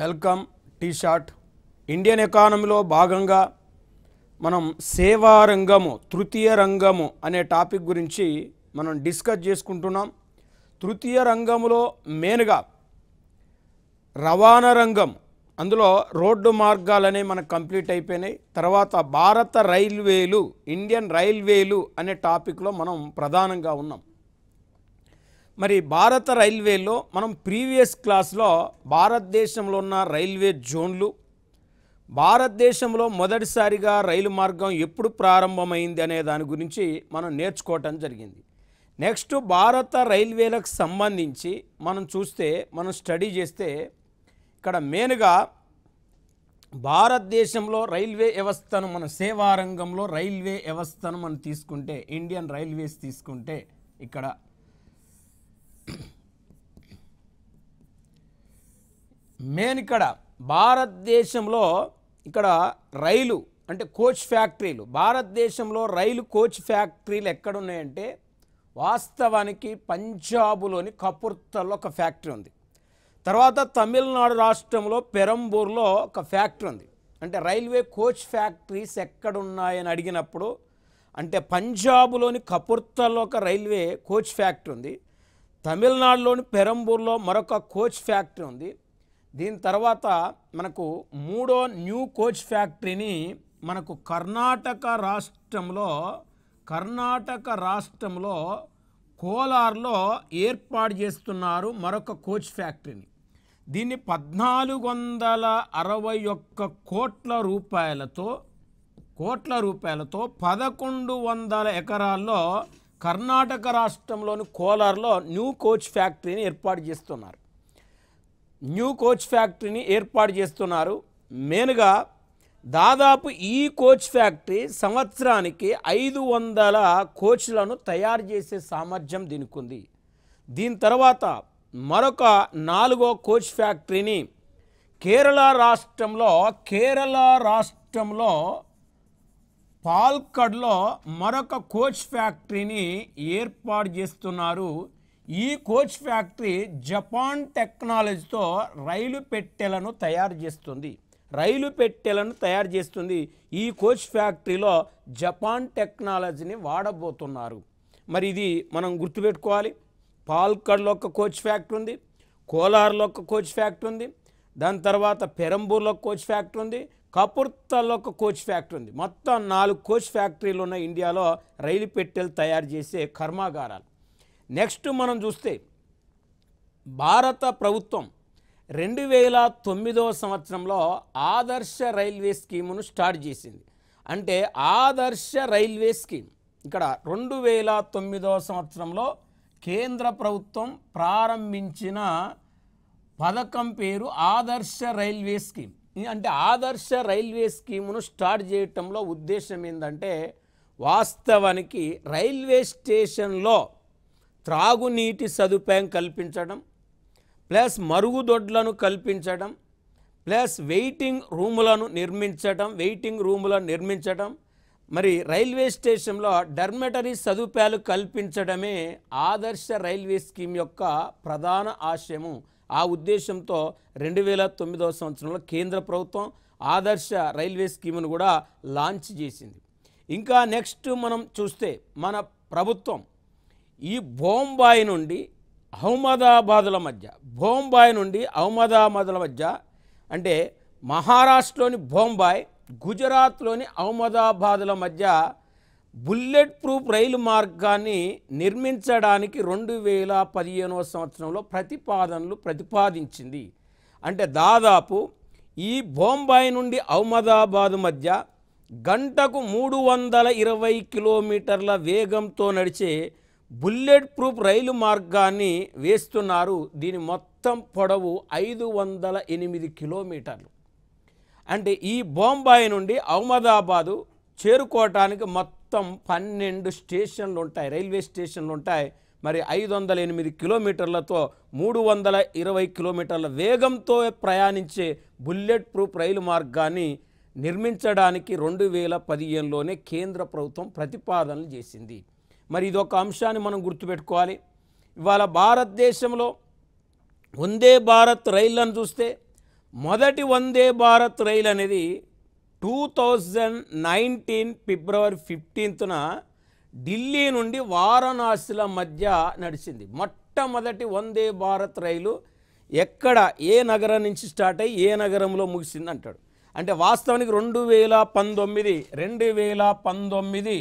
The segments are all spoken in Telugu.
Welcome tea short. ఇండియన్ ఎకానమీలో భాగంగా మనం సేవా రంగము, తృతీయ రంగము అనే టాపిక్ గురించి మనం డిస్కస్ చేసుకుంటున్నాం. తృతీయ రంగంలో మెయిన్గా రవాణా రంగం, అందులో రోడ్డు మార్గాలనే మనకు కంప్లీట్ అయిపోయినాయి. తర్వాత భారత రైల్వేలు, ఇండియన్ రైల్వేలు అనే టాపిక్లో మనం ప్రధానంగా ఉన్నాం. మరి భారత రైల్వేలో మనం ప్రీవియస్ క్లాస్లో భారతదేశంలో ఉన్న రైల్వే జోన్లు, భారతదేశంలో మొదటిసారిగా రైలు మార్గం ఎప్పుడు ప్రారంభమైంది అనే దాని గురించి మనం నేర్చుకోవటం జరిగింది. నెక్స్ట్ భారత రైల్వేలకు సంబంధించి మనం చూస్తే, మనం స్టడీ చేస్తే ఇక్కడ మెయిన్గా భారతదేశంలో రైల్వే వ్యవస్థను, మన సేవా రంగంలో రైల్వే వ్యవస్థను మనం తీసుకుంటే, ఇండియన్ రైల్వేస్ తీసుకుంటే, ఇక్కడ మెయిన్ ఇక్కడ భారతదేశంలో ఇక్కడ రైలు అంటే కోచ్ ఫ్యాక్టరీలు, భారతదేశంలో రైలు కోచ్ ఫ్యాక్టరీలు ఎక్కడున్నాయంటే వాస్తవానికి పంజాబులోని కపుర్తల్లో ఒక ఫ్యాక్టరీ ఉంది. తర్వాత తమిళనాడు రాష్ట్రంలో పెరంబూర్లో ఒక ఫ్యాక్టరీ ఉంది. అంటే రైల్వే కోచ్ ఫ్యాక్టరీస్ ఎక్కడున్నాయని అడిగినప్పుడు, అంటే పంజాబులోని కపుర్తల్లో ఒక రైల్వే కోచ్ ఫ్యాక్టరీ ఉంది, తమిళనాడులోని పెరంబూర్లో మరొక కోచ్ ఫ్యాక్టరీ ఉంది. దీని తర్వాత మనకు మూడో న్యూ కోచ్ ఫ్యాక్టరీని మనకు కర్ణాటక రాష్ట్రంలో కోలార్లో ఏర్పాటు చేస్తున్నారు మరొక కోచ్ ఫ్యాక్టరీని. దీన్ని 1461 కోట్ల రూపాయలతో 1100 ఎకరాల్లో కర్ణాటక రాష్ట్రంలోని కోలార్లో న్యూ కోచ్ ఫ్యాక్టరీని ఏర్పాటు చేస్తున్నారు. మెయిన్గా దాదాపు ఈ కోచ్ ఫ్యాక్టరీ సంవత్సరానికి 500 కోచ్లను తయారు చేసే సామర్థ్యం దీనికి ఉంది. దీని తర్వాత మరొక 4వ కోచ్ ఫ్యాక్టరీని కేరళ రాష్ట్రంలో పాల్కడ్లో మరొక కోచ్ ఫ్యాక్టరీని ఏర్పాటు చేస్తున్నారు. ఈ కోచ్ ఫ్యాక్టరీ జపాన్ టెక్నాలజీతో రైలు పెట్టెలను తయారు చేస్తుంది. ఈ కోచ్ ఫ్యాక్టరీలో జపాన్ టెక్నాలజీని వాడబోతున్నారు. మరి ఇది మనం గుర్తుపెట్టుకోవాలి. పాల్కడ్లో ఒక కోచ్ ఫ్యాక్టరీ ఉంది, కోలార్లో ఒక కోచ్ ఫ్యాక్టరీ ఉంది, దాని తర్వాత పెరంబూర్లో కోచ్ ఫ్యాక్టరీ ఉంది, కపుర్తల్లో ఒక కోచ్ ఫ్యాక్టరీ ఉంది. మొత్తం 4 కోచ్ ఫ్యాక్టరీలు ఉన్న ఇండియాలో రైలు పెట్టెలు తయారు చేసే కర్మాగారాలు. నెక్స్ట్ మనం చూస్తే భారత ప్రభుత్వం 2009వ సంవత్సరంలో ఆదర్శ రైల్వే స్కీమును స్టార్ట్ చేసింది. అంటే ఆదర్శ రైల్వే స్కీమ్ ఇక్కడ 2009వ సంవత్సరంలో కేంద్ర ప్రభుత్వం ప్రారంభించిన పథకం పేరు ఆదర్శ రైల్వే స్కీమ్. అంటే ఆదర్శ రైల్వే స్కీమును స్టార్ట్ చేయటంలో ఉద్దేశం ఏంటంటే, వాస్తవానికి రైల్వే స్టేషన్లో త్రాగునీటి సదుపాయం కల్పించడం, ప్లస్ మరుగుదొడ్లను కల్పించడం, ప్లస్ వెయిటింగ్ రూములను నిర్మించడం, మరి రైల్వే స్టేషన్లో డర్మెటరీ సదుపాయాలు కల్పించడమే ఆదర్శ రైల్వే స్కీమ్ యొక్క ప్రధాన ఆశయము. ఆ ఉద్దేశంతో 2009వ సంవత్సరంలో కేంద్ర ప్రభుత్వం ఆదర్శ రైల్వే స్కీమును కూడా లాంచ్ చేసింది. ఇంకా నెక్స్ట్ మనం చూస్తే మన ప్రభుత్వం ఈ బొంబాయి నుండి అహ్మదాబాద్ల మధ్య అంటే మహారాష్ట్రలోని బొంబాయి, గుజరాత్లోని అహ్మదాబాద్ల మధ్య బుల్లెట్ ప్రూఫ్ రైలు మార్గాన్ని నిర్మించడానికి 2015వ సంవత్సరంలో ప్రతిపాదించింది. అంటే దాదాపు ఈ బొంబాయి నుండి అహ్మదాబాద్ మధ్య గంటకు 320 కిలోమీటర్ల వేగంతో నడిచే బుల్లెట్ ప్రూఫ్ రైలు మార్గాన్ని వేస్తున్నారు. దీని మొత్తం పొడవు 508 కిలోమీటర్లు. అంటే ఈ బొంబాయి నుండి అహ్మదాబాదు చేరుకోవటానికి మొత్తం 12 స్టేషన్లు ఉంటాయి, రైల్వే స్టేషన్లు ఉంటాయి. మరి 508 కిలోమీటర్లతో 320 కిలోమీటర్ల వేగంతో ప్రయాణించే బుల్లెట్ ప్రూఫ్ రైలు మార్గాన్ని నిర్మించడానికి 2015లోనే కేంద్ర ప్రభుత్వం ప్రతిపాదనలు చేసింది. మరి ఇదొక అంశాన్ని మనం గుర్తుపెట్టుకోవాలి. ఇవాళ భారతదేశంలో వందే భారత్ రైళ్లను చూస్తే మొదటి వందే భారత్ రైలు అనేది 2019 ఫిబ్రవరి 15న ఢిల్లీ నుండి వారణాసిల మధ్య నడిచింది. మొట్టమొదటి వందే భారత్ రైలు ఎక్కడ ఏ నగరం నుంచి స్టార్ట్ అయ్యి ఏ నగరంలో ముగిసింది అంటాడు. అంటే వాస్తవానికి 2019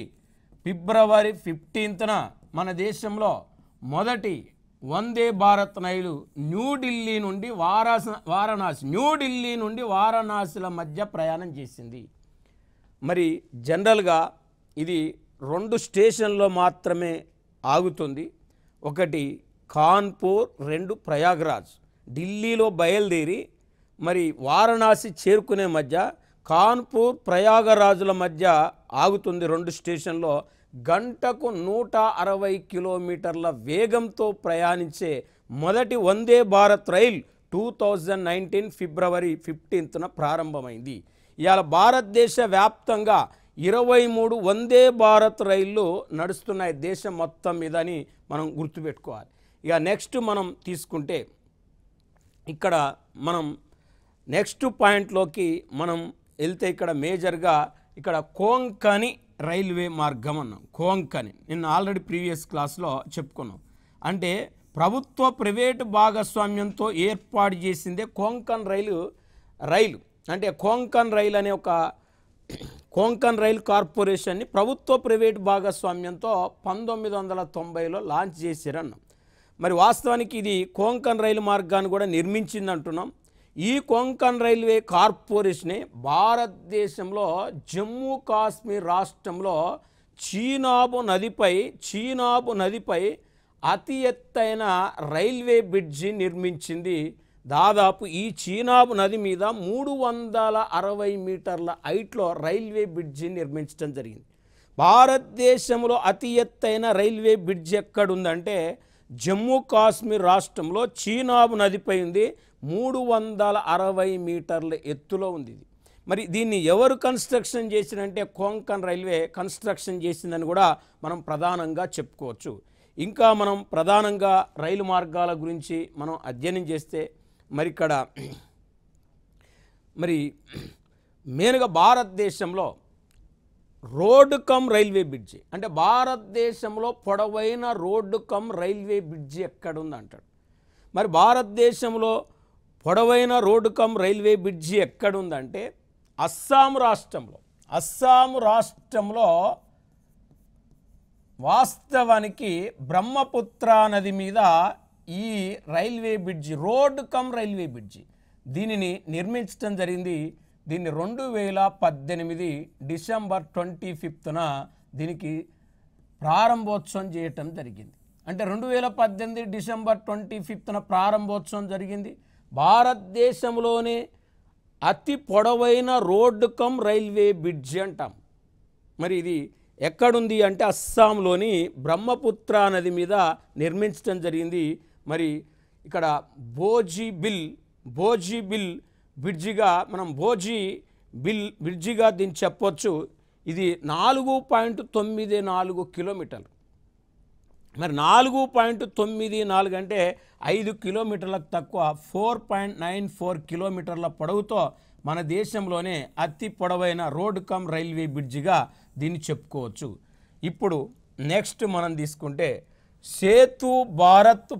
ఫిబ్రవరి 15న మన దేశంలో మొదటి వందే భారత్ రైలు న్యూఢిల్లీ నుండి వారణాసిల మధ్య ప్రయాణం చేసింది. మరి జనరల్గా ఇది 2 స్టేషన్లో మాత్రమే ఆగుతుంది. ఒకటి కాన్పూర్, 2 ప్రయాగ్రాజ్. ఢిల్లీలో బయలుదేరి మరి వారణాసి చేరుకునే మధ్య కాన్పూర్ ప్రయాగరాజుల మధ్య ఆగుతుంది 2 స్టేషన్లో. గంటకు 160 కిలోమీటర్ల వేగంతో ప్రయాణించే మొదటి వందే భారత్ రైలు 2019 ఫిబ్రవరి 15న ప్రారంభమైంది. ఇవాళ భారతదేశ వ్యాప్తంగా 23 వందే భారత్ రైళ్ళు నడుస్తున్నాయి దేశం మొత్తం మీద అని మనం గుర్తుపెట్టుకోవాలి. ఇక నెక్స్ట్ మనం తీసుకుంటే ఇక్కడ మనం నెక్స్ట్ పాయింట్లోకి మనం వెళ్తే ఇక్కడ మేజర్గా ఇక్కడ కోంకణి రైల్వే మార్గం అన్నాం. కోంకణి నిన్న ఆల్రెడీ ప్రీవియస్ క్లాస్లో చెప్పుకున్నాం. అంటే ప్రభుత్వ ప్రైవేటు భాగస్వామ్యంతో ఏర్పాటు చేసిందే కోంకణ్ రైలు. అంటే కోంకణ్ రైలు అనే ఒక కోంకణ్ రైల్ కార్పొరేషన్ని ప్రభుత్వ ప్రైవేటు భాగస్వామ్యంతో 1990లో లాంచ్ చేశారన్నాం. మరి వాస్తవానికి ఇది కోంకణ్ రైలు మార్గాన్ని కూడా నిర్మించింది అంటున్నాం. ఈ కోంకణ్ రైల్వే కార్పొరేషనే భారతదేశంలో జమ్మూ కాశ్మీర్ రాష్ట్రంలో చీనాబ్ నదిపై అతి ఎత్తైన రైల్వే బ్రిడ్జి నిర్మించింది. దాదాపు ఈ చీనాబ్ నది మీద 360 మీటర్ల హైట్లో రైల్వే బ్రిడ్జి నిర్మించడం జరిగింది. భారతదేశంలో అతి ఎత్తైన రైల్వే బ్రిడ్జి ఎక్కడుందంటే జమ్మూ కాశ్మీర్ రాష్ట్రంలో చీనాబ్ నదిపై ఉంది. 360 మీటర్ల ఎత్తులో ఉంది ఇది. మరి దీన్ని ఎవరు కన్స్ట్రక్షన్ చేసినంటే కోంకణ్ రైల్వే కన్స్ట్రక్షన్ చేసిందని కూడా మనం ప్రధానంగా చెప్పుకోవచ్చు. ఇంకా మనం ప్రధానంగా రైలు మార్గాల గురించి మనం అధ్యయనం చేస్తే మరి ఇక్కడ మరి మెయిన్గా భారతదేశంలో రోడ్డు కమ్ రైల్వే బ్రిడ్జి అంటే భారతదేశంలో పొడవైన రోడ్డు కమ్ రైల్వే బ్రిడ్జి ఎక్కడుంది అంటాడు. మరి భారతదేశంలో పొడవైన రోడ్డు కమ్ రైల్వే బ్రిడ్జి ఎక్కడుందంటే అస్సాం రాష్ట్రంలో వాస్తవానికి బ్రహ్మపుత్ర నది మీద ఈ railway bridge road cum railway bridge దీనిని నిర్మించడం జరిగింది. దీన్ని 2018 డిసెంబర్ 25న దీనికి ప్రారంభోత్సవం చేయటం జరిగింది. అంటే 2018 డిసెంబర్ 25న ప్రారంభోత్సవం జరిగింది. భారతదేశంలోనే అతి పొడవైన రోడ్డు కమ్ రైల్వే బ్రిడ్జి అంటాం. మరి ఇది ఎక్కడుంది అంటే అస్సాంలోని బ్రహ్మపుత్ర నది మీద నిర్మించడం జరిగింది. మరి ఇక్కడ భోజీబిల్ బ్రిడ్జిగా మనం బ్రిడ్జిగా దీన్ని చెప్పొచ్చు. ఇది 4.94 కిలోమీటర్లు. మరి 4.94 అంటే 5 కిలోమీటర్లకు తక్కువ 4.94 కిలోమీటర్ల పొడవుతో మన దేశంలోనే అతి పొడవైన రోడ్డు కమ్ రైల్వే బ్రిడ్జిగా దీన్ని చెప్పుకోవచ్చు. ఇప్పుడు నెక్స్ట్ మనం తీసుకుంటే సేతు భారత్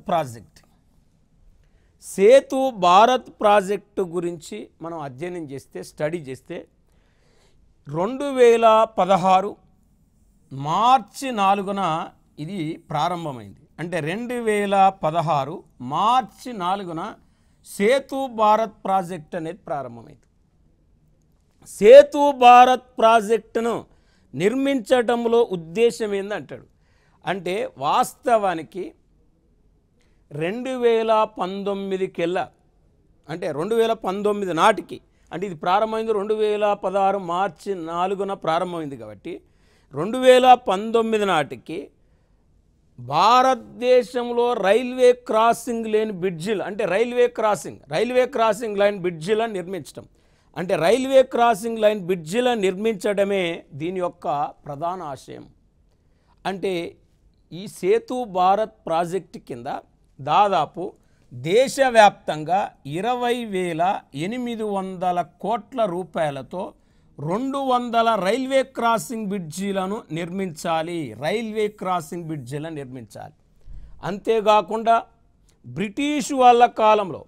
ప్రాజెక్టు గురించి మనం అధ్యయనం చేస్తే స్టడీ చేస్తే 2016 మార్చి 4న ఇది ప్రారంభమైంది. అంటే 2016 మార్చి 4న సేతు భారత్ ప్రాజెక్ట్ అనేది ప్రారంభమైంది. సేతు భారత్ ప్రాజెక్టును నిర్మించడంలో ఉద్దేశం ఏందంటాడు అంటే వాస్తవానికి 2019 అంటే 2019 నాటికి అంటే ఇది ప్రారంభమైంది 2016 మార్చి 4న ప్రారంభమైంది కాబట్టి 2019 నాటికి భారతదేశంలో రైల్వే క్రాసింగ్ లైన్ బ్రిడ్జిలు అంటే రైల్వే క్రాసింగ్ లైన్ బ్రిడ్జిలను నిర్మించడం అంటే రైల్వే క్రాసింగ్ లైన్ బ్రిడ్జిలను నిర్మించడమే దీని యొక్క ప్రధాన ఆశయం. అంటే ఈ సేతు భారత్ ప్రాజెక్టు కింద దాదాపు దేశవ్యాప్తంగా 20,800 కోట్ల రూపాయలతో 200 రైల్వే క్రాసింగ్ బ్రిడ్జీలను నిర్మించాలి. రైల్వే క్రాసింగ్ బ్రిడ్జీలను నిర్మించాలి. అంతేకాకుండా బ్రిటిష్ వాళ్ళ కాలంలో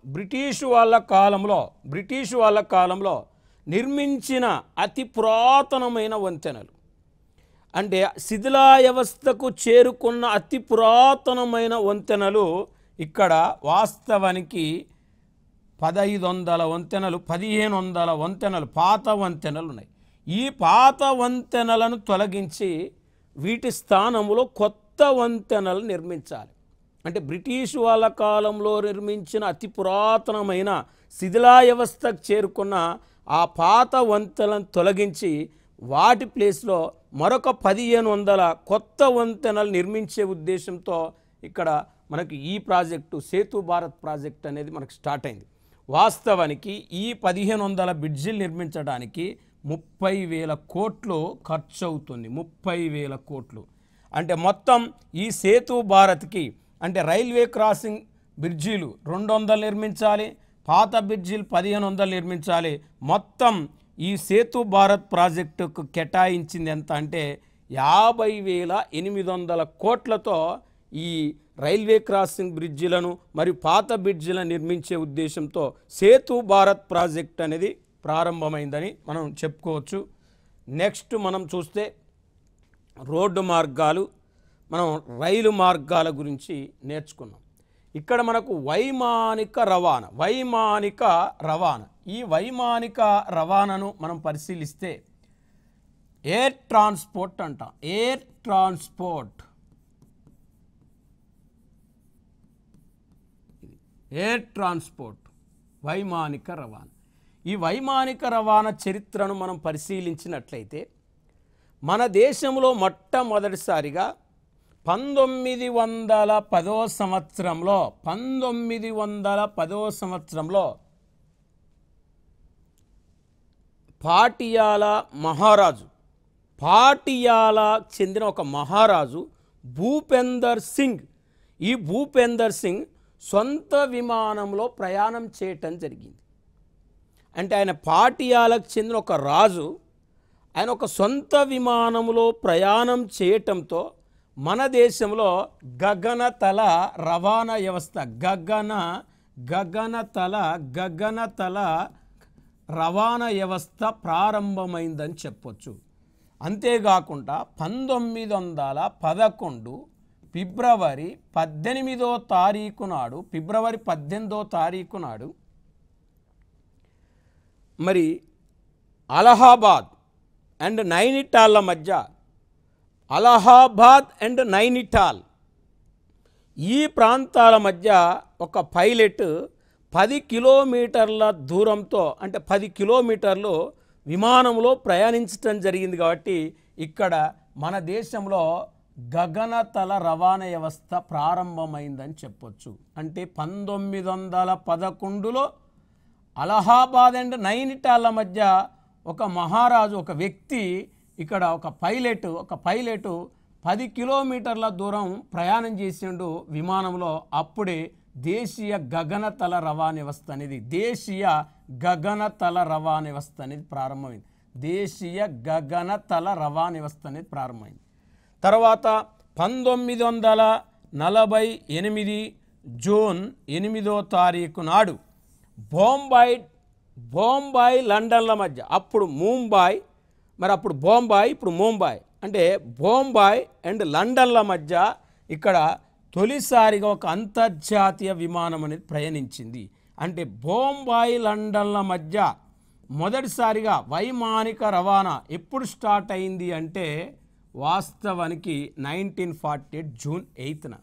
నిర్మించిన అతి పురాతనమైన వంతెనలు, అంటే శిథిలావస్థకు చేరుకున్న అతి పురాతనమైన వంతెనలు ఇక్కడ వాస్తవానికి 1500 వంతెనలు, 1500 వంతెనలు, పాత వంతెనలు ఉన్నాయి. ఈ పాత వంతెనలను తొలగించి వీటి స్థానంలో కొత్త వంతెనలు నిర్మించాలి. అంటే బ్రిటిష్ వాళ్ళ కాలంలో నిర్మించిన అతి పురాతనమైన శిథిలావస్థకు చేరుకున్న ఆ పాత వంతెనలను తొలగించి వాటి ప్లేస్లో మరొక 1500 కొత్త వంతెనలు నిర్మించే ఉద్దేశంతో ఇక్కడ మనకి ఈ ప్రాజెక్టు సేతు భారత్ ప్రాజెక్ట్ అనేది మనకు స్టార్ట్ అయింది. వాస్తవానికి ఈ 1500 బ్రిడ్జిలు నిర్మించడానికి 30,000 కోట్లు ఖర్చు అవుతుంది. 30,000 కోట్లు అంటే మొత్తం ఈ సేతు భారత్కి, అంటే రైల్వే క్రాసింగ్ బ్రిడ్జీలు 200 నిర్మించాలి, పాత బ్రిడ్జీలు 1500 నిర్మించాలి. మొత్తం ఈ సేతు భారత్ ప్రాజెక్టుకు కేటాయించింది ఎంత అంటే 50,800 కోట్లతో ఈ రైల్వే క్రాసింగ్ బ్రిడ్జిలను మరియు పాత బ్రిడ్జిలను నిర్మించే ఉద్దేశంతో సేతు భారత్ ప్రాజెక్ట్ అనేది ప్రారంభమైందని మనం చెప్పుకోవచ్చు. నెక్స్ట్ మనం చూస్తే రోడ్డు మార్గాలు, మనం రైలు మార్గాల గురించి నేర్చుకున్నాం. ఇక్కడ మనకు వైమానిక రవాణా, ఈ వైమానిక రవాణాను మనం పరిశీలిస్తే ఎయిర్ ట్రాన్స్పోర్ట్ అంటాం. ఎయిర్ ట్రాన్స్పోర్ట్ వైమానిక రవాణా. ఈ వైమానిక రవాణా చరిత్రను మనం పరిశీలించినట్లయితే మన దేశంలో మొట్టమొదటిసారిగా 1910వ సంవత్సరంలో పాటియాలా చెందిన ఒక మహారాజు భూపేందర్ సింగ్ సొంత విమానంలో ప్రయాణం చేయటం జరిగింది. అంటే ఆయన పాటియాలకు చెందిన ఒక రాజు, ఆయన ఒక సొంత విమానంలో ప్రయాణం చేయటంతో మన దేశంలో గగనతల రవాణా వ్యవస్థ, గగనతల రవాణా వ్యవస్థ ప్రారంభమైందని చెప్పొచ్చు. అంతేకాకుండా 1911 ఫిబ్రవరి 18వ తారీఖు నాడు మరి అలహాబాద్ అండ్ నైనిటాల్ ఈ ప్రాంతాల మధ్య ఒక పైలట్ 10 కిలోమీటర్ల దూరంతో, అంటే 10 కిలోమీటర్లు విమానంలో ప్రయాణించడం జరిగింది. కాబట్టి ఇక్కడ మన దేశంలో గగనతల రవాణా వ్యవస్థ ప్రారంభమైందని చెప్పొచ్చు. అంటే 1911లో అలహాబాద్ అండ్ నైనిటాల్ మధ్య ఒక మహారాజు, ఒక వ్యక్తి, ఇక్కడ ఒక పైలట్ 10 కిలోమీటర్ల దూరం ప్రయాణం చేసిండు విమానంలో. అప్పుడే దేశీయ గగనతల రవాణా వ్యవస్థ అనేది ప్రారంభమైంది. తర్వాత 1948 జూన్ 8వ తారీఖు నాడు బొంబాయి లండన్ల మధ్య, అప్పుడు ముంబాయి అంటే బొంబాయి అండ్ లండన్ల మధ్య ఇక్కడ తొలిసారిగా ఒక అంతర్జాతీయ విమానం అనేది ప్రయాణించింది. అంటే బొంబాయి లండన్ల మధ్య మొదటిసారిగా వైమానిక రవాణా ఎప్పుడు స్టార్ట్ అయింది అంటే వాస్తవానికి 1948 జూన్ 8న.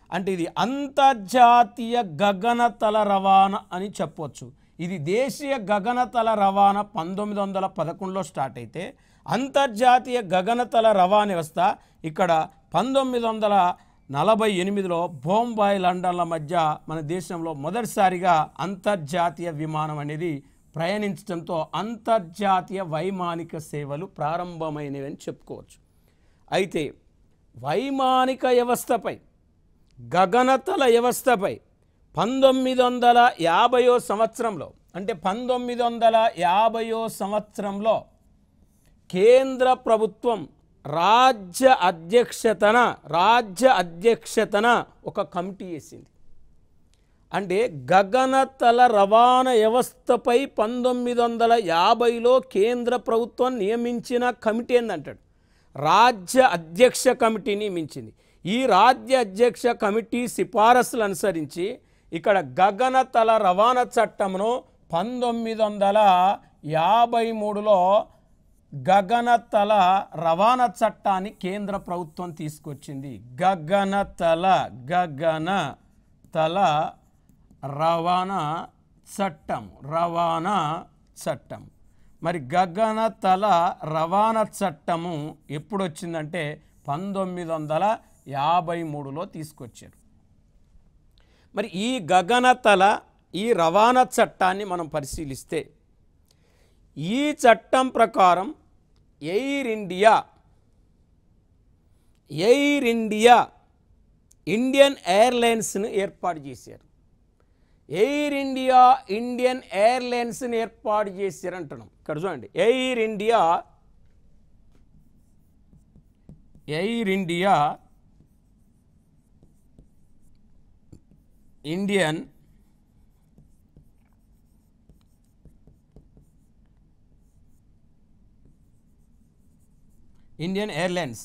అంటే ఇది అంతర్జాతీయ గగనతల రవాణా అని చెప్పవచ్చు. ఇది దేశీయ గగనతల రవాణా 1911లో స్టార్ట్ అయితే అంతర్జాతీయ గగనతల రవాణా వ్యవస్థ ఇక్కడ 1948లో బొంబాయి లండన్ల మధ్య మన దేశంలో మొదటిసారిగా అంతర్జాతీయ విమానం అనేది ప్రయాణించడంతో అంతర్జాతీయ వైమానిక సేవలు ప్రారంభమైనవి అని చెప్పుకోవచ్చు. అయితే వైమానిక వ్యవస్థపై, గగనతల వ్యవస్థపై 1950వ సంవత్సరంలో అంటే 1950వ సంవత్సరంలో కేంద్ర ప్రభుత్వం రాజ్య అధ్యక్షతన ఒక కమిటీ వేసింది. అంటే గగనతల రవాణా వ్యవస్థపై 1950లో కేంద్ర ప్రభుత్వం నియమించిన కమిటీ ఏందంటాడు, రాజ్య అధ్యక్ష కమిటీ నియమించింది. ఈ రాజ్య అధ్యక్ష కమిటీ సిఫారసులు అనుసరించి ఇక్కడ గగనతల రవాణా చట్టంను 1953లో గగనతల రవాణా చట్టాన్ని కేంద్ర ప్రభుత్వం తీసుకొచ్చింది. గగనతల రవాణా చట్టం. మరి గగనతల రవాణా చట్టము ఎప్పుడు వచ్చిందంటే 1953లో తీసుకొచ్చారు. మరి ఈ గగనతల ఈ రవాణా చట్టాన్ని మనం పరిశీలిస్తే ఈ చట్టం ప్రకారం ఎయిర్ ఇండియా ఇండియన్ ఎయిర్లైన్స్ను ఏర్పాటు చేశారు. ఎయిర్ ఇండియా ఇండియన్ ఎయిర్లైన్స్ని ఏర్పాటు చేశారు అంటున్నాం. ఇక్కడ చూడండి, ఎయిర్ ఇండియా ఇండియన్ ఎయిర్లైన్స్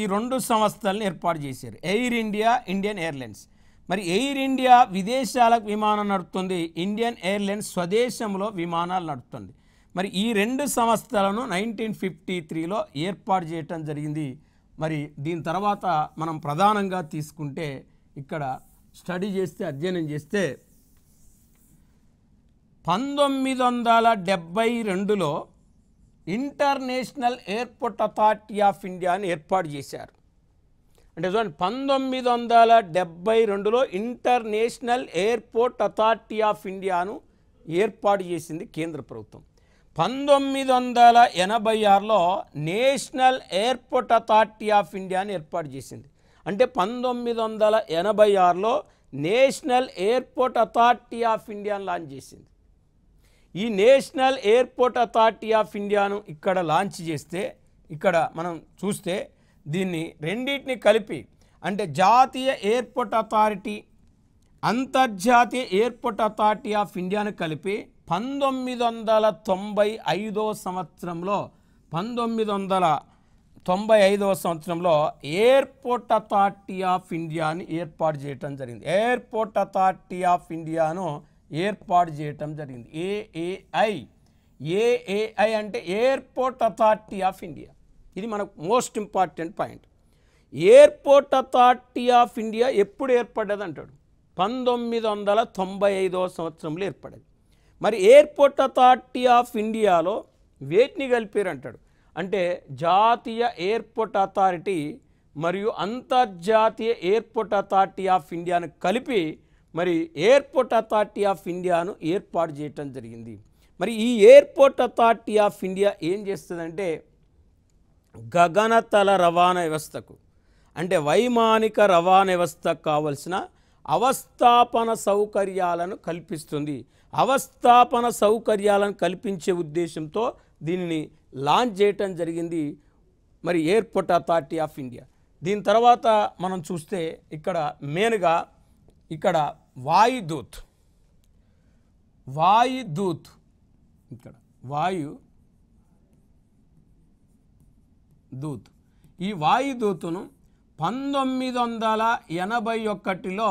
ఈ రెండు సంస్థలను ఏర్పాటు చేశారు. Air India, Indian airlines. మరి ఎయిర్ ఇండియా విదేశాలకు విమానం నడుపుతుంది, ఇండియన్ ఎయిర్లైన్స్ స్వదేశంలో విమానాలు నడుపుతుంది. మరి ఈ రెండు సంస్థలను 1953లో ఏర్పాటు చేయటం జరిగింది. మరి దీని తర్వాత మనం ప్రధానంగా తీసుకుంటే ఇక్కడ స్టడీ చేస్తే అధ్యయనం చేస్తే 1972లో ఇంటర్నేషనల్ ఎయిర్పోర్ట్ అథారిటీ ఆఫ్ ఇండియాని ఏర్పాటు చేశారు. అంటే చూడండి, 1972లో ఇంటర్నేషనల్ ఎయిర్పోర్ట్ అథారిటీ ఆఫ్ ఇండియాను ఏర్పాటు చేసింది కేంద్ర ప్రభుత్వం. 1986లో నేషనల్ ఎయిర్పోర్ట్ అథారిటీ ఆఫ్ ఇండియాని ఏర్పాటు చేసింది. అంటే 1986లో నేషనల్ ఎయిర్పోర్ట్ అథారిటీ ఆఫ్ ఇండియాను లాంచ్ చేసింది. ఈ నేషనల్ ఎయిర్పోర్ట్ అథారిటీ ఆఫ్ ఇండియాను ఇక్కడ లాంచ్ చేస్తే ఇక్కడ మనం చూస్తే దీన్ని రెండింటిని కలిపి అంటే జాతీయ ఎయిర్పోర్ట్ అథారిటీ, అంతర్జాతీయ ఎయిర్పోర్ట్ అథారిటీ ఆఫ్ ఇండియాను కలిపి 1995వ సంవత్సరంలో ఎయిర్పోర్ట్ అథారిటీ ఆఫ్ ఇండియాని ఏర్పాటు చేయటం జరిగింది. ఎయిర్పోర్ట్ అథారిటీ ఆఫ్ ఇండియాను ఏర్పాటు చేయటం జరిగింది. ఏఏఐ అంటే ఎయిర్పోర్ట్ అథారిటీ ఆఫ్ ఇండియా. ఇది మనకు most important point. Airport authority of India ఎప్పుడు ఏర్పడ్డది అంటాడు, 1995వ సంవత్సరంలో ఏర్పడ్డది. మరి ఎయిర్పోర్ట్ అథారిటీ ఆఫ్ ఇండియాలో వేటిని కలిపారు అంటాడు అంటే జాతీయ ఎయిర్పోర్ట్ అథారిటీ మరియు అంతర్జాతీయ ఎయిర్పోర్ట్ అథారిటీ ఆఫ్ ఇండియాను కలిపి మరి ఎయిర్పోర్ట్ అథారిటీ ఆఫ్ ఇండియాను ఏర్పాటు చేయటం జరిగింది. మరి ఈ ఎయిర్పోర్ట్ అథారిటీ ఆఫ్ ఇండియా ఏం చేస్తుందంటే గగనతల రవాణా వ్యవస్థకు అంటే వైమానిక రవాణా వ్యవస్థకు కావలసిన అవస్థాపన సౌకర్యాలను కల్పిస్తుంది. అవస్థాపన సౌకర్యాలను కల్పించే ఉద్దేశంతో దీనిని లాంచ్ చేయటం జరిగింది మరి ఎయిర్పోర్ట్ అథారిటీ ఆఫ్ ఇండియా. దీని తర్వాత మనం చూస్తే ఇక్కడ మెయిన్గా ఇక్కడ వాయుదూత్ ఇక్కడ వాయుదూత్ ఈ వాయుదూత్ను 1981లో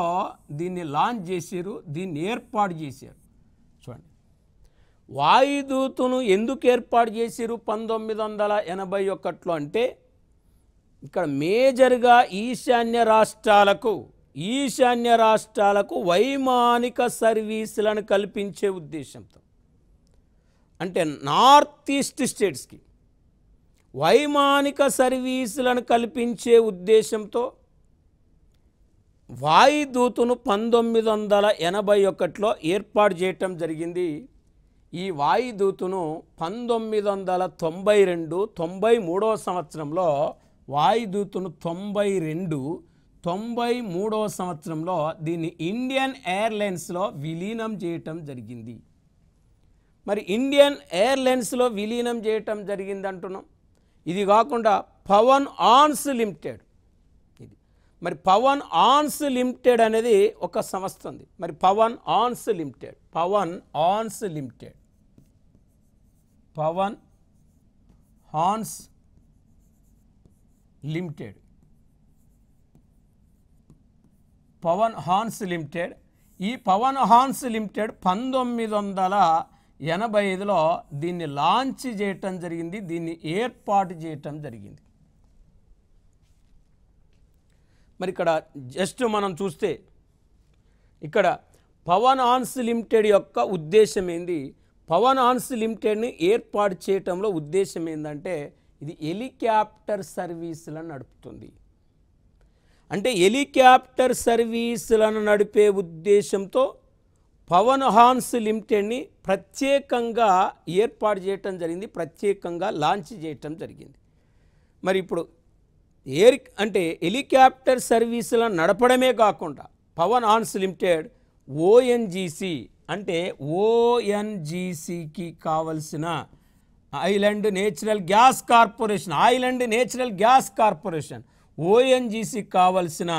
దీన్ని లాంచ్ చేశారు, దీన్ని ఏర్పాటు చేశారు. చూడండి, వాయుదూత్ను ఎందుకు ఏర్పాటు చేశారు 1981లో అంటే ఇక్కడ మేజర్గా ఈశాన్య రాష్ట్రాలకు వైమానిక సర్వీసులను కల్పించే ఉద్దేశంతో అంటే నార్త్ ఈస్ట్ స్టేట్స్కి వైమానిక సర్వీసులను కల్పించే ఉద్దేశంతో వాయుదూత్ను 1981లో ఏర్పాటు చేయటం జరిగింది. ఈ వాయుదూత్ను 1992-93వ సంవత్సరంలో వాయుదూత్ను 92, 1993వ సంవత్సరంలో దీన్ని ఇండియన్ ఎయిర్లైన్స్లో విలీనం చేయటం జరిగింది. మరి ఇండియన్ ఎయిర్లైన్స్లో విలీనం చేయటం జరిగింది అంటున్నాం. ఇది కాకుండా పవన్ ఆన్స్ లిమిటెడ్, ఇది మరి పవన్ ఆన్స్ లిమిటెడ్ అనేది ఒక సంస్థ ఉంది. మరి Pawan Hans limited, Pawan Hans limited, Pawan Hans limited, Pawan Hans limited. ఈ పవన్ హాన్స్ లిమిటెడ్ 1985లో దీన్ని లాంచ్ చేయటం జరిగింది, దీన్ని ఏర్పాటు చేయటం జరిగింది. మరి ఇక్కడ జస్ట్ మనం చూస్తే ఇక్కడ పవన్ హాన్స్ లిమిటెడ్ యొక్క ఉద్దేశం ఏంది, పవన్ హాన్స్ లిమిటెడ్ని ఏర్పాటు చేయటంలో ఉద్దేశం ఏంటంటే ఇది హెలికాప్టర్ సర్వీసులను నడుపుతుంది. అంటే హెలికాప్టర్ సర్వీసులను నడిపే ఉద్దేశంతో పవన్ హాన్స్ లిమిటెడ్ని ప్రత్యేకంగా ఏర్పాటు చేయటం జరిగింది, ప్రత్యేకంగా లాంచ్ చేయటం జరిగింది. మరి ఇప్పుడు అంటే హెలికాప్టర్ సర్వీసులను నడపడమే కాకుండా పవన్ హాన్స్ లిమిటెడ్ ఓఎన్జీసీ అంటే ఓఎన్జీసీకి కావలసిన oil and natural gas corporation, oil and natural gas corporation ఓఎన్జీసీకి కావలసిన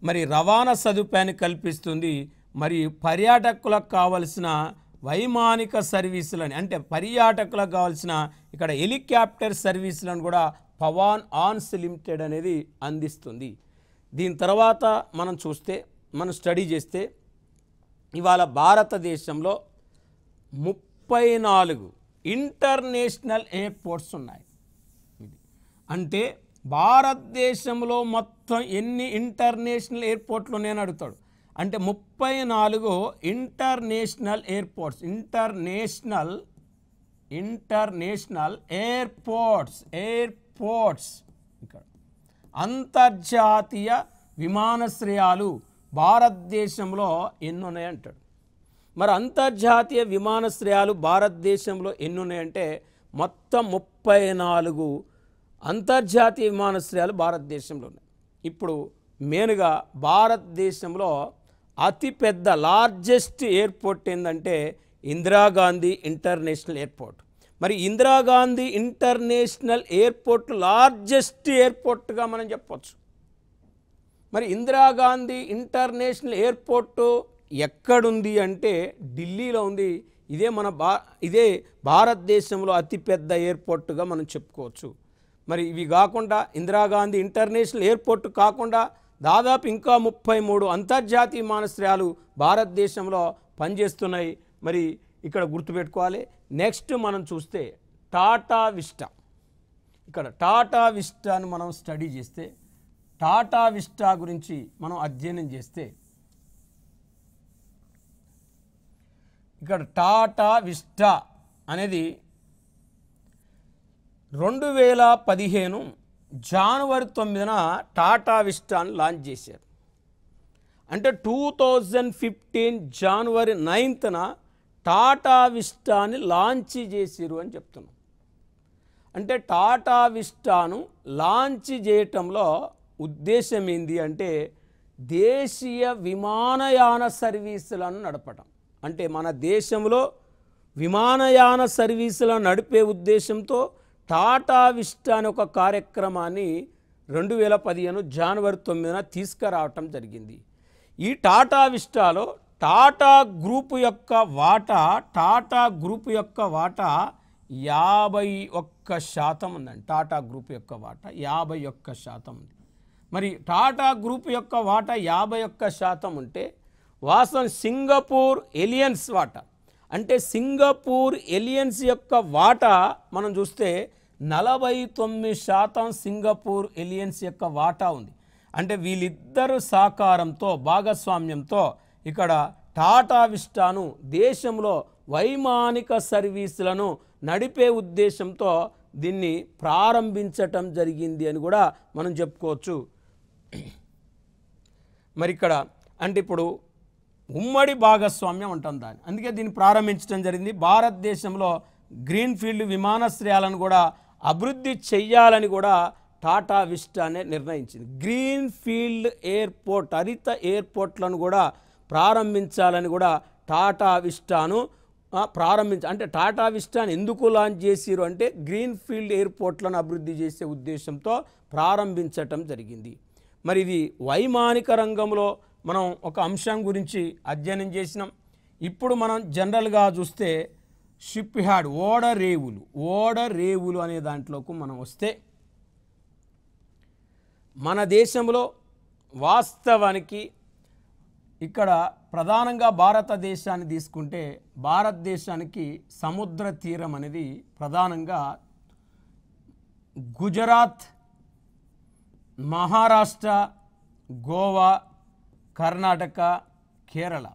మరి రవాణా సదుపాయాన్ని కల్పిస్తుంది. మరి పర్యాటకులకు కావలసిన వైమానిక సర్వీసులని అంటే పర్యాటకులకు కావాల్సిన ఇక్కడ హెలికాప్టర్ సర్వీసులను కూడా పవన్ హాన్స్ లిమిటెడ్ అనేది అందిస్తుంది. దీని తర్వాత మనం చూస్తే, మనం స్టడీ చేస్తే ఇవాళ భారతదేశంలో 34 ఇంటర్నేషనల్ ఎయిర్పోర్ట్స్ ఉన్నాయి. అంటే భారతదేశంలో మొత్తం ఎన్ని ఇంటర్నేషనల్ ఎయిర్పోర్ట్లు ఉన్నాయని అడుగుతాడు. అంటే 34 ఇంటర్నేషనల్ ఎయిర్పోర్ట్స్, ఇంటర్నేషనల్ ఎయిర్పోర్ట్స్ ఇక్కడ అంతర్జాతీయ విమానాశ్రయాలు భారతదేశంలో ఎన్ని ఉన్నాయంటాడు. మరి అంతర్జాతీయ విమానాశ్రయాలు భారతదేశంలో ఎన్ని ఉన్నాయంటే మొత్తం 34 అంతర్జాతీయ విమానాశ్రయాలు భారతదేశంలో ఉన్నాయి. ఇప్పుడు మెయిన్గా భారతదేశంలో అతిపెద్ద లార్జెస్ట్ ఎయిర్పోర్ట్ ఏంటంటే ఇందిరాగాంధీ ఇంటర్నేషనల్ ఎయిర్పోర్ట్. మరి ఇందిరాగాంధీ ఇంటర్నేషనల్ ఎయిర్పోర్ట్ లార్జెస్ట్ ఎయిర్పోర్ట్గా మనం చెప్పవచ్చు. మరి ఇందిరాగాంధీ ఇంటర్నేషనల్ ఎయిర్పోర్టు ఎక్కడుంది అంటే ఢిల్లీలో ఉంది. ఇదే భారతదేశంలో అతిపెద్ద ఎయిర్పోర్టుగా మనం చెప్పుకోవచ్చు. మరి ఇవి కాకుండా ఇందిరాగాంధీ ఇంటర్నేషనల్ ఎయిర్పోర్ట్ కాకుండా దాదాపు ఇంకా 33 అంతర్జాతీయ విమానాశ్రయాలు భారతదేశంలో పనిచేస్తున్నాయి. మరి ఇక్కడ గుర్తుపెట్టుకోవాలి. నెక్స్ట్ మనం చూస్తే టాటా విస్టా, ఇక్కడ టాటా విస్టాను మనం స్టడీ చేస్తే, టాటా విస్టా గురించి మనం అధ్యయనం చేస్తే ఇక్కడ టాటా విస్టా అనేది 2015 జనవరి 9న టాటా విస్టాను లాంచ్ చేశారు. అంటే 2015 జనవరి 9న టాటా విస్టాని లాంచ్ చేసిరు అని చెప్తున్నాం. అంటే టాటా విస్టాను లాంచ్ చేయటంలో ఉద్దేశం ఏంది అంటే దేశీయ విమానయాన సర్వీసులను నడపడం. అంటే మన దేశంలో విమానయాన సర్వీసులను నడిపే ఉద్దేశంతో టాటా విస్టా అనే ఒక కార్యక్రమాన్ని 2015 జనవరి 9న తీసుకురావటం జరిగింది. ఈ టాటా విస్టాలో టాటా గ్రూప్ యొక్క వాటా 51% ఉందండి. టాటా గ్రూప్ యొక్క వాటా 51% ఉంది. మరి టాటా గ్రూప్ యొక్క వాటా 51% ఉంటే వాస్తవం సింగపూర్ ఎలియన్స్ వాటా అంటే సింగపూర్ ఎలియన్స్ యొక్క వాటా మనం చూస్తే 49% సింగపూర్ ఎలియన్స్ యొక్క వాటా ఉంది. అంటే వీళ్ళిద్దరు సహకారంతో భాగస్వామ్యంతో ఇక్కడ టాటా విస్టాను దేశంలో వైమానిక సర్వీసులను నడిపే ఉద్దేశంతో దీన్ని ప్రారంభించటం జరిగింది అని కూడా మనం చెప్పుకోవచ్చు. మరి ఇక్కడ అంటే ఇప్పుడు ఉమ్మడి భాగస్వామ్యం ఉంటుంది దాన్ని, అందుకే దీన్ని ప్రారంభించడం జరిగింది. భారతదేశంలో గ్రీన్ఫీల్డ్ విమానాశ్రయాలను కూడా అభివృద్ధి చెయ్యాలని కూడా టాటా విస్టానే నిర్ణయించింది. గ్రీన్ ఫీల్డ్ ఎయిర్పోర్ట్, హరిత ఎయిర్పోర్ట్లను కూడా ప్రారంభించాలని కూడా టాటా విస్టాను అంటే టాటా విస్టాను ఎందుకు లాంచ్ చేసిరు అంటే గ్రీన్ ఫీల్డ్ ఎయిర్పోర్ట్లను అభివృద్ధి చేసే ఉద్దేశంతో ప్రారంభించటం జరిగింది. మరి ఇది వైమానిక రంగంలో మనం ఒక అంశం గురించి అధ్యయనం చేసినాం. ఇప్పుడు మనం జనరల్గా చూస్తే షిప్ యార్డ్, ఓడరేవులు అనే దాంట్లోకి మనం వస్తే మన దేశంలో వాస్తవానికి ఇక్కడ ప్రధానంగా భారతదేశాన్ని తీసుకుంటే భారతదేశానికి సముద్ర తీరం అనేది ప్రధానంగా గుజరాత్, మహారాష్ట్ర, గోవా, కర్ణాటక, కేరళ,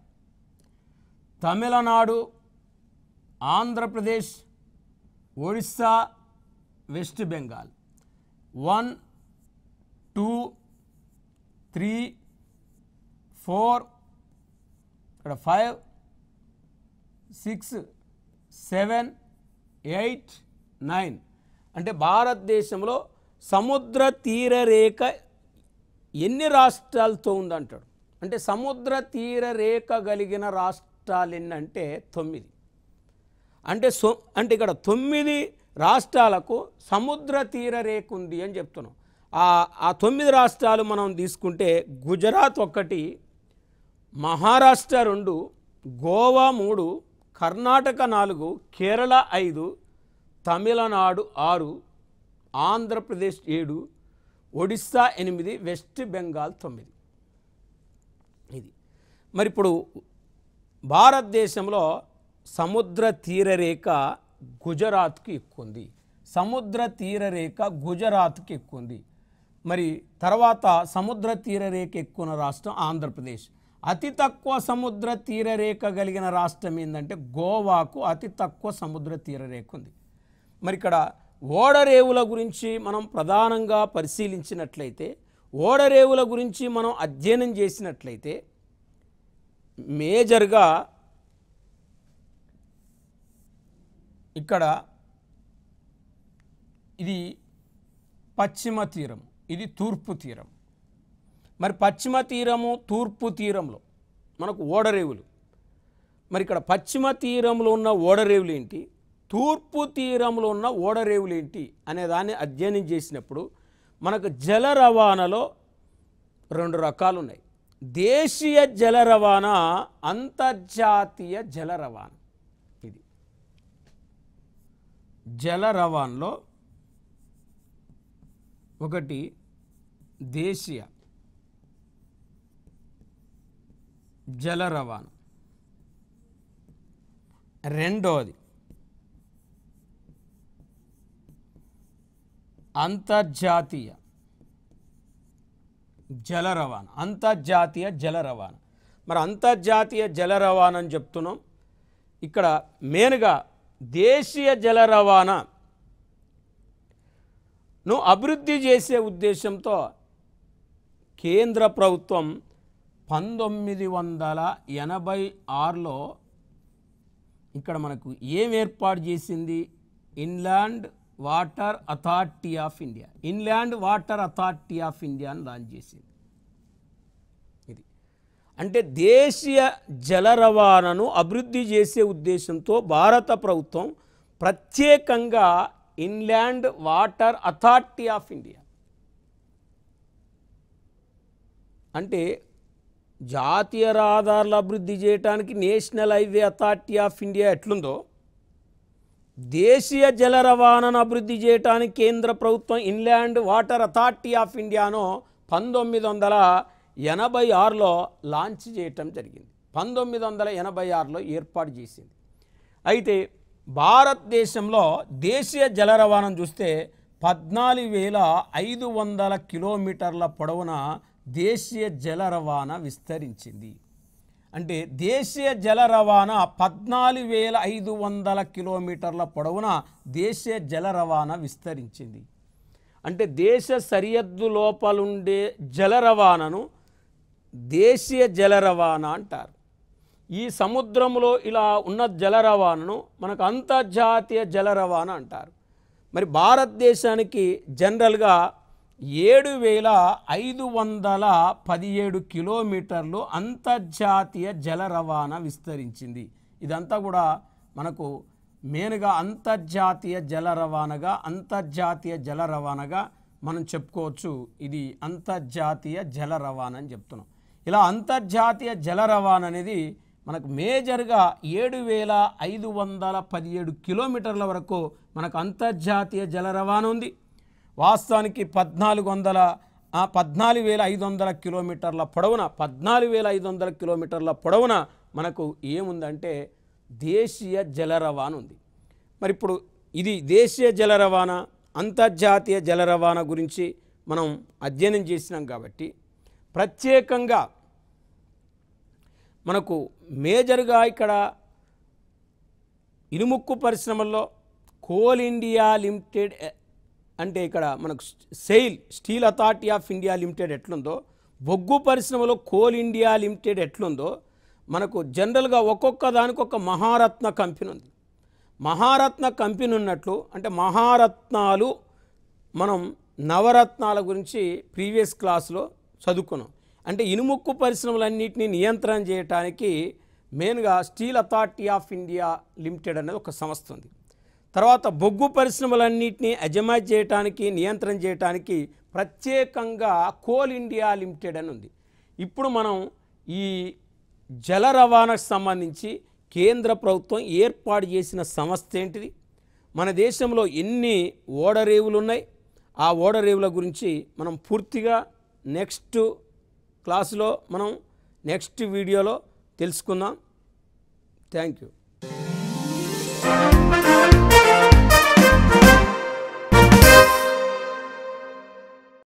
తమిళనాడు, ఆంధ్రప్రదేశ్, ఒడిస్సా, వెస్ట్ బెంగాల్ 1, 2, 3, 4, 5, 6, 7, 8, 9 అంటే భారతదేశంలో సముద్ర తీర రేఖ ఎన్ని రాష్ట్రాలతో ఉందంటాడు అంటే సముద్ర తీర రేఖ కలిగిన రాష్ట్రాలు ఎన్నంటే 9. అంటే ఇక్కడ 9 రాష్ట్రాలకు సముద్ర తీర రేఖ ఉంది అని చెప్తున్నాం. ఆ 9 రాష్ట్రాలు మనం తీసుకుంటే గుజరాత్ 1, మహారాష్ట్ర 2, గోవా 3, కర్ణాటక 4, కేరళ 5, తమిళనాడు 6, ఆంధ్రప్రదేశ్ 7, ఒడిస్సా 8, వెస్ట్ బెంగాల్ 9. ఇది మరి ఇప్పుడు భారతదేశంలో సముద్ర తీరరేఖ గుజరాత్కి ఎక్కువ ఉంది. సముద్ర తీరరేఖ గుజరాత్కి ఎక్కువ ఉంది. మరి తర్వాత సముద్ర తీరరేఖ ఎక్కువ రాష్ట్రం ఆంధ్రప్రదేశ్. అతి తక్కువ సముద్ర తీరరేఖ కలిగిన రాష్ట్రం ఏంటంటే గోవాకు అతి తక్కువ సముద్ర తీరరేఖ ఉంది. మరి ఇక్కడ ఓడరేవుల గురించి మనం ప్రధానంగా పరిశీలించినట్లయితే, ఓడరేవుల గురించి మనం అధ్యయనం చేసినట్లయితే మేజర్గా ఇక్కడ ఇది పశ్చిమ తీరం, ఇది తూర్పు తీరం. మరి పశ్చిమ తీరము తూర్పు తీరంలో మనకు ఓడరేవులు. మరి ఇక్కడ పశ్చిమ తీరంలో ఉన్న ఓడరేవులు ఏంటి, తూర్పు తీరంలో ఉన్న ఓడరేవులు ఏంటి అనే దాన్ని అధ్యయనం చేసినప్పుడు మనకు జల రవాణాలో 2 రకాలు ఉన్నాయి. దేశీయ జల రవాణా, అంతర్జాతీయ జల రవాణా. ఇది జల రవాణాలో ఒకటి దేశీయ జల రవాణా, రెండోది అంతర్జాతీయ జల రవాణా. అంతర్జాతీయ జల రవాణా. మరి అంతర్జాతీయ జల రవాణా అని చెప్తున్నాం. ఇక్కడ మెయిన్గా దేశీయ జల రవాణాను అభివృద్ధి చేసే ఉద్దేశంతో కేంద్ర ప్రభుత్వం 1986లో ఇక్కడ మనకు ఏం ఏర్పాటు చేసింది, inland water authority of India, inland water authority of India అని లాంచ్ చేసింది. ఇది అంటే దేశీయ జల రవాణాను అభివృద్ధి చేసే ఉద్దేశంతో భారత ప్రభుత్వం ప్రత్యేకంగా inland water authority of India అంటే జాతీయ రహదారుల అభివృద్ధి చేయడానికి national highway authority of India ఎట్లుందో, దేశీయ జల రవాణాను అభివృద్ధి చేయడానికి కేంద్ర ప్రభుత్వం ఇన్లాండ్ వాటర్ అథారిటీ ఆఫ్ ఇండియాను 1986లో లాంచ్ చేయటం జరిగింది. 1986లో ఏర్పాటు చేసింది. అయితే భారతదేశంలో దేశీయ జల రవాణాను చూస్తే 14,500 కిలోమీటర్ల పొడవున దేశీయ జల రవాణా విస్తరించింది. అంటే దేశీయ జల రవాణా 14,500 కిలోమీటర్ల పొడవున దేశీయ జల రవాణా విస్తరించింది. అంటే దేశ సరిహద్దు లోపలుండే జల రవాణాను దేశీయ జల రవాణా అంటారు. ఈ సముద్రంలో ఇలా ఉన్న జల రవాణాను మనకు అంతర్జాతీయ జల రవాణా అంటారు. మరి భారతదేశానికి జనరల్గా 7517 కిలోమీటర్లు అంతర్జాతీయ జల రవాణా విస్తరించింది. ఇదంతా కూడా మనకు మెయిన్గా అంతర్జాతీయ జల రవాణాగా మనం చెప్పుకోవచ్చు. ఇది అంతర్జాతీయ జల రవాణా అని చెప్తున్నాం. ఇలా అంతర్జాతీయ జల రవాణా అనేది మనకు మేజర్గా 7517 కిలోమీటర్ల వరకు మనకు అంతర్జాతీయ జల రవాణా ఉంది. వాస్తవానికి 14,500 కిలోమీటర్ల పొడవున 14,500 కిలోమీటర్ల పొడవున మనకు ఏముందంటే దేశీయ జల రవాణా ఉంది. మరి ఇప్పుడు ఇది దేశీయ జల రవాణా, అంతర్జాతీయ జల రవాణా గురించి మనం అధ్యయనం చేసినాం కాబట్టి ప్రత్యేకంగా మనకు మేజర్గా ఇక్కడ ఇనుముక్కు పరిశ్రమల్లో కోల్ ఇండియా లిమిటెడ్ అంటే ఇక్కడ మనకు steel authority of India limited ఎట్లుందో, బొగ్గు పరిశ్రమలో కోల్ ఇండియా లిమిటెడ్ ఎట్లుందో, మనకు జనరల్గా ఒక్కొక్క దానికి ఒక మహారత్న కంపెనీ ఉంది. మహారత్న కంపెనీ ఉన్నట్లు అంటే మహారత్నాలు మనం నవరత్నాల గురించి ప్రీవియస్ క్లాస్లో చదువుకున్నాం. అంటే ఇనుముక్కు పరిశ్రమలన్నింటినీ నియంత్రణ చేయడానికి మెయిన్గా steel authority of India limited అనేది ఒక సంస్థ ఉంది. తర్వాత బొగ్గు పరిశ్రమలన్నింటినీ అజమాయిషీ చేయడానికి, నియంత్రణ చేయడానికి ప్రత్యేకంగా కోల్ ఇండియా లిమిటెడ్ అని ఉంది. ఇప్పుడు మనం ఈ జల రవాణాకు సంబంధించి కేంద్ర ప్రభుత్వం ఏర్పాటు చేసిన సంస్థ ఏంటిది, మన దేశంలో ఎన్ని ఓడరేవులు ఉన్నాయి, ఆ ఓడరేవుల గురించి మనం పూర్తిగా నెక్స్ట్ క్లాసులో మనం నెక్స్ట్ వీడియోలో తెలుసుకుందాం. Thank you.